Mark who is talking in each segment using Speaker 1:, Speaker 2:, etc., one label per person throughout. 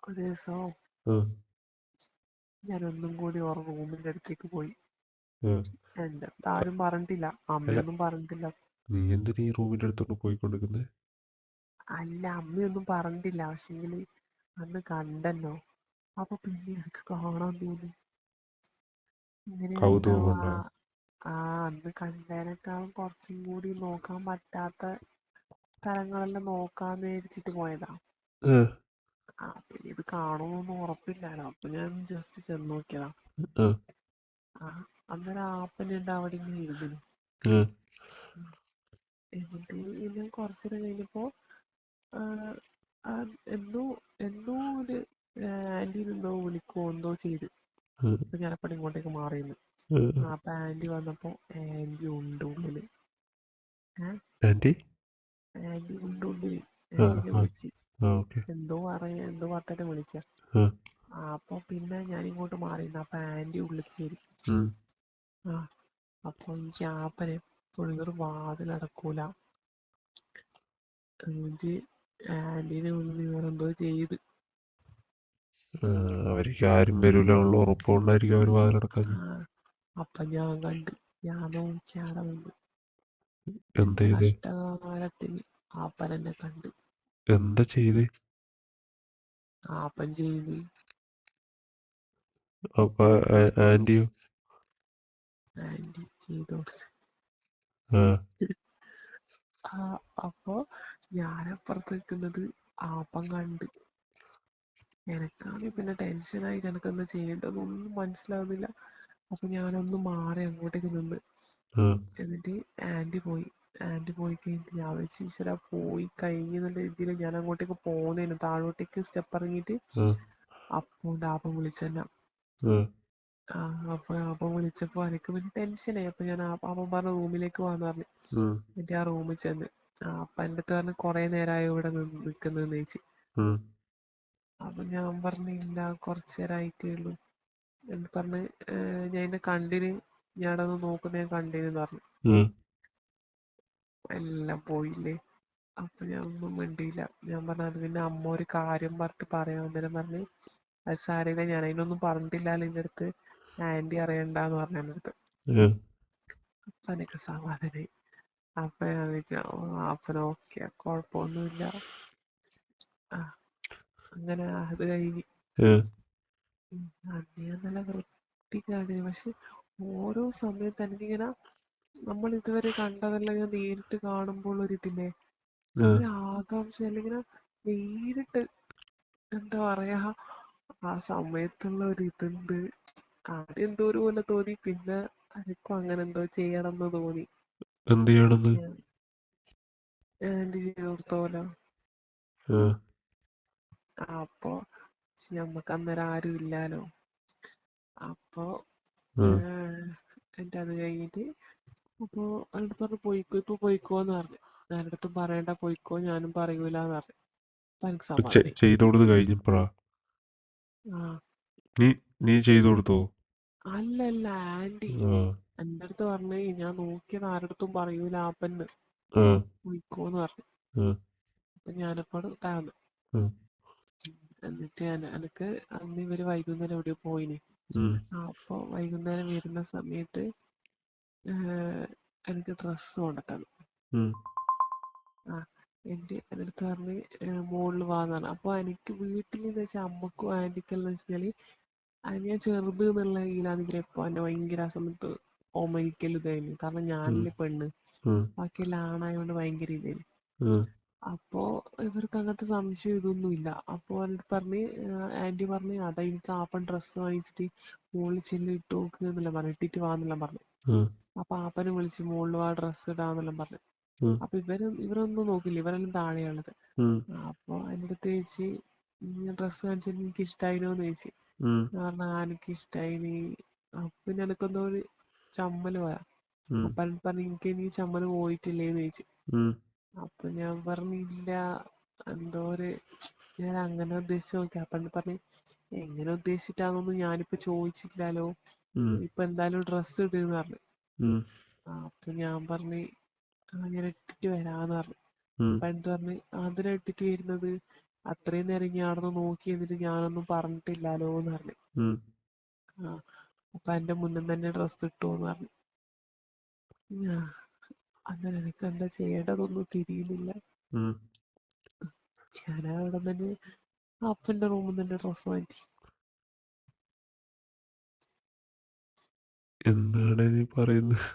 Speaker 1: ഒരു ദിവസം
Speaker 2: ആ
Speaker 1: ഞാൻ ഒന്നും കൂടി ഓർ റൂമിന്റെ അടുത്തേക്ക് പോയി.
Speaker 2: ആ.
Speaker 1: എൻ്റെ അടുത്ത് ആരും പറഞ്ഞിട്ടില്ല,
Speaker 2: അല്ല,
Speaker 1: അമ്മയൊന്നും പറഞ്ഞിട്ടില്ല.
Speaker 2: നീ എന്തിനാ ഈ റൂമിന്റെ അടുത്തോട്ട് പോയിക്കൊണ്ടിരിക്കുന്നത്?
Speaker 1: അല്ല, അമ്മയൊന്നും പറഞ്ഞിട്ടില്ല, പക്ഷെങ്കില് അന്ന് കണ്ടല്ലോ, അപ്പൊ പിന്നെ എനിക്ക് കാണാൻ തോന്നി. ഇങ്ങനെയാ
Speaker 2: കൗതുകം
Speaker 1: ഉണ്ടാവാ.
Speaker 2: കൊണ്ടാ?
Speaker 1: ആ, അന്ന് കണ്ടതിനേക്കാളും കുറച്ചും കൂടി നോക്കാൻ പറ്റാത്ത സ്ഥലങ്ങളെല്ലാം നോക്കാന്ന് വിചാരിച്ചിട്ട് പോയതാ.
Speaker 2: ആ
Speaker 1: പിന്നെ ഇത് കാണുമോന്നൊന്നും ഉറപ്പില്ലാലോ, അപ്പൊ ഞാൻ ജസ്റ്റ് ചെന്ന് നോക്കിയതാ.
Speaker 2: ആ
Speaker 1: ആ, അന്നേരം ആപ്പനുണ്ട് അവിടെ ഇങ്ങനെ ഇരുന്നു.
Speaker 2: ആ
Speaker 1: എന്നിട്ട് പിന്നെ കുറച്ചേരം കഴിഞ്ഞപ്പോ ആ, ആ, എന്തോ എന്തോ ഒരു ആന്റി എന്തോ വിളിക്കോ എന്തോ ചെയ്ത്. അപ്പൊ ഞാനപ്പോ ഇങ്ങോട്ടേക്ക് മാറിയിരുന്നു. അപ്പൊ ആന്റി വന്നപ്പോ ആന്റി ഉണ്ട് ഉള്ളില്.
Speaker 2: ആൻറ്റി?
Speaker 1: ആന്റി ഉണ്ട് ഉള്ളില്.
Speaker 2: ആ
Speaker 1: ആന്റിനെ
Speaker 2: ആ
Speaker 1: വിളിച്ച്
Speaker 2: ആ ഓക്കെ.
Speaker 1: എന്തോ എന്തോ പറഞ്ഞിട്ട് വിളിച്ച.
Speaker 2: ആ
Speaker 1: അപ്പൊ പിന്നെ ഞാൻ ഇങ്ങോട്ട് മാറിയിരുന്നു. അപ്പൊ ആന്റി ഉള്ളിൽ കയറി.
Speaker 2: ഉം.
Speaker 1: ആ, അപ്പൊ എനിക്ക് ആപ്പനെ എപ്പോഴും ഒരു വാതിലടക്കൂല. എന്നിട്ട് ആന്റീനെ വിളിച്ച് വേറെന്തോ ചെയ്ത്.
Speaker 2: അവർക്ക് ആരും വരൂല എന്നുള്ള ഉറപ്പുകൊണ്ടായിരിക്കും അവർ വാതിലടക്കാഞ്ഞത്.
Speaker 1: അപ്പൊ ഞാൻ കണ്ട്, ഞാൻ നോക്കിയാടെ നിന്ന്.
Speaker 2: എന്താ
Speaker 1: എന്റെ
Speaker 2: ചെയ്ത്?
Speaker 1: കഷ്ടകാലത്തിന് ആപ്പനെന്നെ കണ്ട്.
Speaker 2: എന്താ ചെയ്ത്?
Speaker 1: ആപ്പൻ ചെയ്ത്.
Speaker 2: അപ്പൊ ആന്റിയോ?
Speaker 1: ആന്റി ചെയ്തു കൊടുത്ത്.
Speaker 2: ആ
Speaker 1: അപ്പൊ ഞാനപ്പുറത്ത് നിൽക്കുന്നത് ആപ്പൻ കണ്ട്. എനക്കാണെങ്കിൽ പിന്നെ ടെൻഷനായി, എനക്കെന്താ ചെയ്യേണ്ടതെന്നൊന്നും മനസ്സിലാവുന്നില്ല. അപ്പൊ ഞാനൊന്ന് മാറി അങ്ങോട്ടേക്ക് നിന്ന്.
Speaker 2: ആ
Speaker 1: എന്നിട്ട് ആന്റി പോയി. ആന്റി പോയി കഴിഞ്ഞിട്ട് ഞാൻ വെച്ച് ഈശ്വര പോയി കഴിഞ്ഞെന്നുള്ള രീതിയിൽ ഞാൻ അങ്ങോട്ടേക്ക് പോന്നേനു, താഴോട്ടേക്ക് സ്റ്റെപ്പ് ഇറങ്ങിയിട്ട്.
Speaker 2: ആ
Speaker 1: അപ്പോൾ ആപ്പൻ വിളിച്ചെന്നെ.
Speaker 2: ആ
Speaker 1: അപ്പൊ വിളിച്ചപ്പോ എനിക്ക് പിന്നെ ടെൻഷനായി. അപ്പൊ ഞാൻ അവൻ പറഞ്ഞ റൂമിലേക്ക് പോകാന്ന് പറഞ്ഞു.
Speaker 2: ഉം
Speaker 1: എന്നിട്ട് ആ റൂമിൽ ചെന്ന് അപ്പൊ എൻ്റെ അടുത്ത് പറഞ്ഞ് കുറെ നേരമായി ഇവിടെ നിൽക്കുന്നതെന്ന് ചോദിച്ചു.
Speaker 2: ഉം
Speaker 1: അപ്പൊ ഞാൻ പറഞ്ഞു ഇല്ല, കുറച്ചു നേരമായിട്ടേ ഉള്ളൂ എന്ന് പറഞ്ഞ്. ഞാൻ എന്നെ കണ്ടിന്, ഞാൻ അവിടെ ഒന്ന് നോക്കുന്ന ഞാൻ കണ്ടിനെന്ന് പറഞ്ഞു.
Speaker 2: ഉം
Speaker 1: എല്ലാം പോയില്ലേ. അപ്പൊ ഞാൻ ഒന്നും മിണ്ടിയില്ല. ഞാൻ പറഞ്ഞു അത് പിന്നെ അമ്മ ഒരു കാര്യം പറഞ്ഞിട്ട് പറയാൻ. അന്നേരം പറഞ്ഞ് അത് സാരമില്ല, ഞാൻ അതിനൊന്നും പറഞ്ഞിട്ടില്ലല്ലോ എൻ്റെ അടുത്ത്, ആന്റി അറിയണ്ടാന്ന് പറഞ്ഞു എൻ്റെ അടുത്ത്.
Speaker 2: ഉം
Speaker 1: അപ്പൊ എനിക്ക് സമാധാനായി. അപ്പൊ ഞാൻ വിചാരിച്ചു അപ്പന ഓക്കെ, കുഴപ്പമൊന്നുമില്ല. ആ, അങ്ങനെ അത് കഴിഞ്ഞ്.
Speaker 2: ഉം
Speaker 1: അന്ന് ഞാൻ നല്ല വൃത്തിക്കാണ്. പക്ഷെ ഓരോ സമയത്ത് എനിക്കിങ്ങനെ നമ്മൾ ഇതുവരെ കണ്ടതെല്ലാം ഞാൻ നേരിട്ട് കാണുമ്പോൾ ഒരിതില്ലേ,
Speaker 2: ഉം
Speaker 1: ഒരു ആകാംക്ഷ, അല്ലെങ്കിൽ നേരിട്ട് എന്താ പറയാ, ആ സമയത്തുള്ള ഒരു ഇതുണ്ട്. ആദ്യം എന്തോ ഒരു പോലെ തോന്നി, പിന്നെ എനിക്കും അങ്ങനെ എന്തോ ചെയ്യണം എന്ന് തോന്നി.
Speaker 2: എന്ത് ചെയ്യണമെന്ന്?
Speaker 1: ആന്റി ചേർത്തോലോ.
Speaker 2: ആ
Speaker 1: അപ്പൊ നമ്മക്ക് അന്നേരം ആരും ഇല്ലാലോ. അപ്പൊ
Speaker 2: ആ
Speaker 1: എന്നിട്ട് അത് കഴിഞ്ഞിട്ട് അപ്പൊ എന്നോട് പറഞ്ഞു പോയിക്കോ, ഇപ്പൊ പോയിക്കോന്ന് പറഞ്ഞു. ഞാനടുത്തും പറയണ്ട, പോയിക്കോ, ഞാനും പറയൂലെന്ന് പറഞ്ഞു. അപ്പൊ എനിക്ക് സമാധാനായി.
Speaker 2: ചെയ്തു കൊടുത്ത് കഴിഞ്ഞപ്പോഴാ?
Speaker 1: ആ,
Speaker 2: നീ നീ ചെയ്തു കൊടുത്തോ?
Speaker 1: അല്ലല്ല, ആന്റി
Speaker 2: ആ
Speaker 1: എൻ്റെ അടുത്ത് പറഞ്ഞു ഞാൻ നോക്കിയത് ആരടുത്തും പറയൂല ആപ്പന്ന്,
Speaker 2: ആ
Speaker 1: പോയിക്കോന്ന് പറഞ്ഞു.
Speaker 2: ആ
Speaker 1: അപ്പൊ ഞാനപ്പോൾ താന്നു.
Speaker 2: ആ
Speaker 1: എന്നിട്ട് എനിക്ക് അന്ന് ഇവര് വൈകുന്നേരം എവിടെയോ പോയിന്.
Speaker 2: ഉം
Speaker 1: അപ്പൊ വൈകുന്നേരം വരുന്ന സമയത്ത് എനിക്ക് ഡ്രസ്സ് കൊണ്ടുത്തന്നു.
Speaker 2: ഉം
Speaker 1: ആ, എൻ്റെ അടുത്ത് പറഞ്ഞ് മുകളിൽ വാന്ന് പറഞ്ഞു. അപ്പൊ എനിക്ക് വീട്ടിൽ എന്ന് വെച്ചാൽ അമ്മക്കും ആന്റിക്കെല്ലാം വെച്ചാല് ഞാൻ ചെറുത് എന്നുള്ള ഇതിലാണെങ്കിൽ എപ്പോ എന്നെ ഭയങ്കര ആ സമയത്ത് ഓമനിക്കലും ഇതായിരുന്നു. കാരണം
Speaker 2: ഉം
Speaker 1: ഞാനല്ലേ പെണ്ണ്,
Speaker 2: ഉം
Speaker 1: ബാക്കിയെല്ലാം ആണായോണ്ട് ഭയങ്കര ഇതായിരുന്നു.
Speaker 2: ഉം
Speaker 1: അപ്പോ ഇവർക്ക് അങ്ങനത്തെ സംശയം ഇതൊന്നുമില്ല. അപ്പൊ എന്നിട്ട് പറഞ്ഞ് ആന്റി പറഞ്ഞ് അതാ എനിക്ക് ആപ്പൻ ഡ്രസ്സ് വാങ്ങിച്ചിട്ട് മുകളിൽ ചെല്ല് ഇട്ട് നോക്ക് എന്നെല്ലാം പറഞ്ഞു, ഇട്ടിട്ട് വാന്നെല്ലാം പറഞ്ഞു.
Speaker 2: ഉം
Speaker 1: അപ്പൊ ആപ്പനെ വിളിച്ച് മുകളിൽ വാ ഡ്രസ്സ് ഇടാന്നെല്ലാം പറഞ്ഞു.
Speaker 2: ഉം
Speaker 1: അപ്പൊ ഇവരൊന്നും നോക്കില്ല, ഇവരെല്ലാം താഴെയുള്ളത്.
Speaker 2: ഉം
Speaker 1: അപ്പൊ എൻ്റെ അടുത്ത് ചോദിച്ച് ഡ്രസ്സ് കാണിച്ചിട്ട് എനിക്ക് ഇഷ്ടായിനോന്ന് ചോദിച്ചു.
Speaker 2: ഉം
Speaker 1: ഞാൻ പറഞ്ഞു എനിക്ക് ഇഷ്ടായിന്. അപ്പൊ പിന്നെ എനിക്കെന്തോ ഒരു ചമ്മല് പോരാ.
Speaker 2: ഉം
Speaker 1: അപ്പൊ എനിക്ക് പറഞ്ഞു എനിക്ക് ഇനി ചമ്മല് പോയിട്ടില്ലേന്ന് ചോദിച്ചു.
Speaker 2: ഉം
Speaker 1: അപ്പൊ ഞാൻ പറഞ്ഞില്ല, എന്തോ ഒരു ഞാൻ അങ്ങനെ ഉദ്ദേശിച്ച് നോക്കി. അപ്പൊ പറഞ്ഞു എങ്ങനെ ഉദ്ദേശിച്ചിട്ടാന്നൊന്നും ഞാനിപ്പോ ചോദിച്ചിട്ടില്ലല്ലോ,
Speaker 2: ഉം
Speaker 1: ഇപ്പൊ എന്തായാലും ഡ്രസ്സ് ഇടുന്ന് പറഞ്ഞു.
Speaker 2: ഉം
Speaker 1: അപ്പൊ ഞാൻ പറഞ്ഞു ഞാൻ ഇട്ടിട്ട് വരാന്ന് പറഞ്ഞു.
Speaker 2: ഉം
Speaker 1: അപ്പൊ എന്ത് പറഞ്ഞു അതിനാ ഇട്ടിട്ട് വരുന്നത്, അത്രയും നേരം ഇങ്ങനെ അവിടെ നോക്കി എന്നിട്ട് ഞാനൊന്നും പറഞ്ഞിട്ടില്ലാലോ എന്ന് പറഞ്ഞു.
Speaker 2: ഉം.
Speaker 1: ആ അപ്പൊ എന്റെ മുന്നിൽ തന്നെ ഡ്രസ്സ് ഇട്ടോന്ന് പറഞ്ഞു. ഞാ അന്നേരം എനിക്ക് എന്താ ചെയ്യേണ്ടതൊന്നും തിരിയുന്നില്ല.
Speaker 2: ഉം.
Speaker 1: ഞാൻ അവിടെ തന്നെ അപ്പന്റെ റൂമിൽ തന്നെ ഡ്രസ്സ് മാറ്റി.
Speaker 2: എന്താണ് നീ പറയുന്നത്?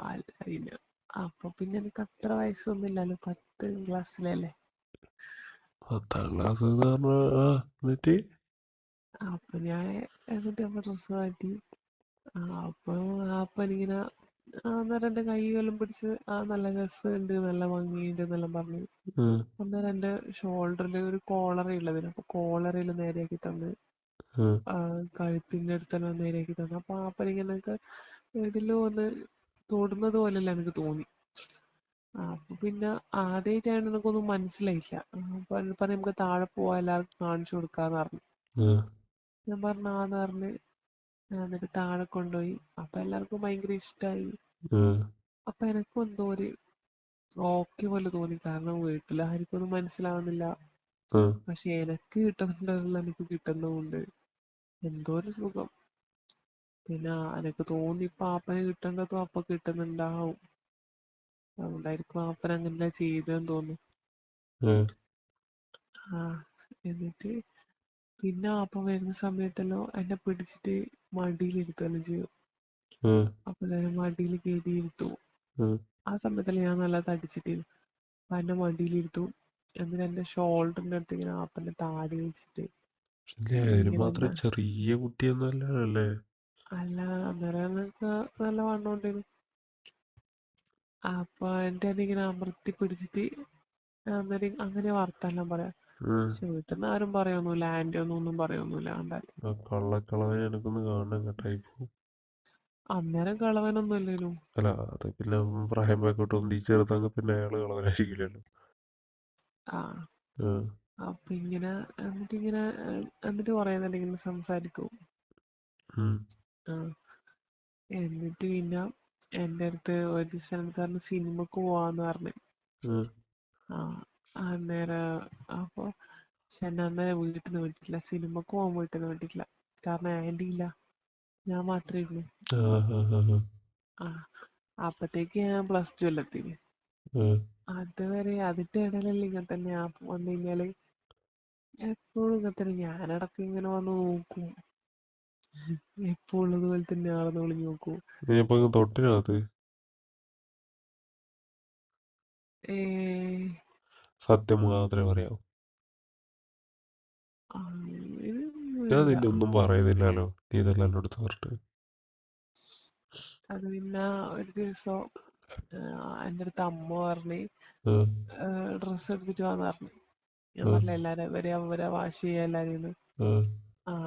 Speaker 1: അല്ല പിന്നെ അപ്പൊ പിന്നെ എനിക്ക് അത്ര വയസ്സൊന്നുമില്ലല്ലോ, 10ാം ക്ലാസ്സിലല്ലേ.
Speaker 2: 10ാം ക്ലാസ് എന്ന് പറഞ്ഞാ എന്നിട്ട്
Speaker 1: അപ്പൊ ഞാൻ എന്നിട്ട് അപ്പൊ ഡ്രസ്സ് മാറ്റി. അപ്പൊ അപ്പനിങ്ങനെ അന്നേരം എന്റെ കൈയെല്ലാം പിടിച്ച് നല്ല രസമുണ്ട്, നല്ല ഭംഗിയുണ്ട് എന്നെല്ലാം പറഞ്ഞു.
Speaker 2: ഉം.
Speaker 1: അന്നേരം എന്റെ ഷോൾഡറിൽ ഒരു കോളറ ഉള്ളതിന്, അപ്പൊ കോളറിൽ നേരെയാക്കി തന്ന്.
Speaker 2: ഉം.
Speaker 1: കഴുത്തിന്റെ അടുത്തെല്ലാം നേരെയാക്കി തന്നു. അപ്പൊ അപ്പനിങ്ങനെ എതിലോ ഒന്ന് തൊടുന്നത് പോലെയല്ല എനിക്ക് തോന്നി. അപ്പൊ പിന്നെ ആദ്യമായിട്ടാണ് എനിക്കൊന്നും മനസ്സിലായില്ല. അപ്പൊ പറഞ്ഞു നമുക്ക് താഴെ പോവാ, എല്ലാവർക്കും കാണിച്ചു കൊടുക്കാന്ന് പറഞ്ഞു.
Speaker 2: ഉം.
Speaker 1: ഞാൻ പറഞ്ഞു ആന്ന് പറഞ്ഞ് എന്നിട്ട് താഴെ കൊണ്ടുപോയി. അപ്പൊ എല്ലാവർക്കും ഭയങ്കര ഇഷ്ടായി.
Speaker 2: ഉം.
Speaker 1: അപ്പൊ എനക്കും എന്തോ ഒരു ഓക്കെ പോലെ തോന്നി, കാരണം വീട്ടിലാർക്കൊന്നും മനസ്സിലാവുന്നില്ല.
Speaker 2: ഉം.
Speaker 1: പക്ഷെ എനക്ക് കിട്ടുന്നുണ്ടെങ്കിൽ എനിക്ക് കിട്ടുന്നുമുണ്ട്, എന്തോ ഒരു സുഖം. പിന്നെ എനക്ക് തോന്നി ഇപ്പൊ അപ്പന് കിട്ടേണ്ടതും അപ്പൊ കിട്ടുന്നുണ്ടാവും, അതുകൊണ്ടായിരിക്കും അപ്പൻ അങ്ങനെ ചെയ്തെന്ന് തോന്നുന്നു.
Speaker 2: ഉം.
Speaker 1: ആ എന്നിട്ട് പിന്നെ അപ്പം വരുന്ന സമയത്തല്ലോ എന്നെ പിടിച്ചിട്ട് മടിയിലിരുത്തുകയെല്ലാം ചെയ്യും.
Speaker 2: ഉം.
Speaker 1: അപ്പൊ തന്നെ മടിയിൽ കയറ്റിയിരുത്തു.
Speaker 2: ഉം.
Speaker 1: ആ സമയത്തല്ലേ ഞാൻ നല്ല തടിച്ചിട്ടിരുന്നു. അപ്പൊ എന്റെ മടിയിലിരുത്തു. എന്നിട്ട് എന്റെ ഷോൾഡറിന്റെ അടുത്ത് ഇങ്ങനെ ആപ്പന്റെ താടി വെച്ചിട്ട്
Speaker 2: പക്ഷെ അതിന്
Speaker 1: ഇങ്ങനെ
Speaker 2: മാത്രം ചെറിയ കുട്ടിയൊന്നും അല്ലേ?
Speaker 1: അല്ല, അന്നേരം എനിക്ക് നല്ല വണ്ണം ഉണ്ടായിരുന്നു. അപ്പൊ എന്റെ അതിങ്ങനെ അമർത്തി പിടിച്ചിട്ട് അന്നേരം അങ്ങനെ വർത്താനം പറയാം.
Speaker 2: ഉം.
Speaker 1: പക്ഷെ വീട്ടിൽ നിന്ന് ആരും പറയൊന്നുമില്ല, ആന്റി ഒന്നും പറയൊന്നുമില്ല കണ്ടാൽ.
Speaker 2: ആ കള്ളക്കളവനെ എനിക്കൊന്ന് കാണണം കേട്ടായിപ്പോ.
Speaker 1: അന്നേരം കളവനൊന്നും ഇല്ലല്ലോ.
Speaker 2: അല്ല, അത് പിന്നെ പ്രായം പോയിക്കോട്ട് ഒന്നി ചേർത്തങ്ങ് പിന്നെ അയാള് കളവനായിരിക്കില്ലല്ലോ.
Speaker 1: ആ
Speaker 2: ഉം.
Speaker 1: അപ്പൊ ഇങ്ങനെ എന്നിട്ട് പറയുന്നുണ്ട് ഇങ്ങനെ സംസാരിക്കും.
Speaker 2: ഉം.
Speaker 1: ആ എന്നിട്ട് പിന്നെ എന്റെ അടുത്ത് ഒരു സ്ഥലത്ത് സിനിമക്ക് പോവാന്ന് പറഞ്ഞു.
Speaker 2: ഉം.
Speaker 1: ആ അന്നേരം അപ്പൊ പക്ഷെ എന്നെ അന്നേരം വീട്ടിൽ നിന്ന് വിട്ടിട്ടില്ല, സിനിമക്ക് പോകാൻ വീട്ടിൽ നിന്ന് വിട്ടിട്ടില്ല. കാരണം ആന്റി ഇല്ല, ഞാൻ മാത്രമേ ഉള്ളൂ. ആ അപ്പത്തേക്ക് ഞാൻ +2 എത്തി.
Speaker 2: ഉം.
Speaker 1: അതുവരെ അതിന്റെ ഇടയിലല്ലേ ഇങ്ങനെ തന്നെ വന്നു കഴിഞ്ഞാല് എപ്പോഴും ഇങ്ങനെ തന്നെ. ഞാനടക്കം ഇങ്ങനെ വന്ന് നോക്കും, എപ്പോ ഉള്ളതുപോലെ തന്നെ ആളെന്ന് വിളിഞ്ഞ് നോക്കൂ.
Speaker 2: നീ ഇപ്പൊ തൊട്ടിനകത്ത്
Speaker 1: ഏ
Speaker 2: സത്യം മാത്രമേ പറയാവൂ. ഞാൻ
Speaker 1: അങ്ങനെയൊന്നുമില്ല.
Speaker 2: നിന്നെ ഒന്നും പറയുന്നില്ലല്ലോ, നീ ഇതെല്ലാം എൻ്റെ അടുത്ത് പറഞ്ഞിട്ട്.
Speaker 1: അത് പിന്നെ ഒരു ദിവസം എൻ്റെ അടുത്ത് അമ്മ പറഞ്ഞ്
Speaker 2: ഉം.
Speaker 1: ഡ്രസ്സ് എടുത്തിട്ട് വന്ന് പറഞ്ഞു. ഞാൻ
Speaker 2: ഉം.
Speaker 1: പറഞ്ഞില്ല എല്ലാരും അവരെ വാഷ് ചെയ്യാ എല്ലാരും.
Speaker 2: ഉം.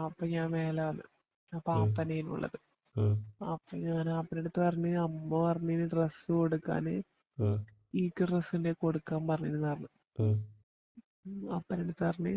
Speaker 1: അപ്പൊ ഞാൻ മേലെ വന്നു. അപ്പൊ
Speaker 2: ഉം.
Speaker 1: അപ്പനേനുള്ളത്.
Speaker 2: ഉം.
Speaker 1: അപ്പൊ ഞാൻ അപ്പൻ്റെ അടുത്ത് പറഞ്ഞു അമ്മ പറഞ്ഞു ഡ്രസ്സ് കൊടുക്കാന്,
Speaker 2: ഉം.
Speaker 1: ഈക്ക് ഡ്രസ്സ് ഉണ്ടെ കൊടുക്കാൻ പറഞ്ഞു.
Speaker 2: ഉം.
Speaker 1: അപ്പൻ്റെ അടുത്ത് പറഞ്ഞു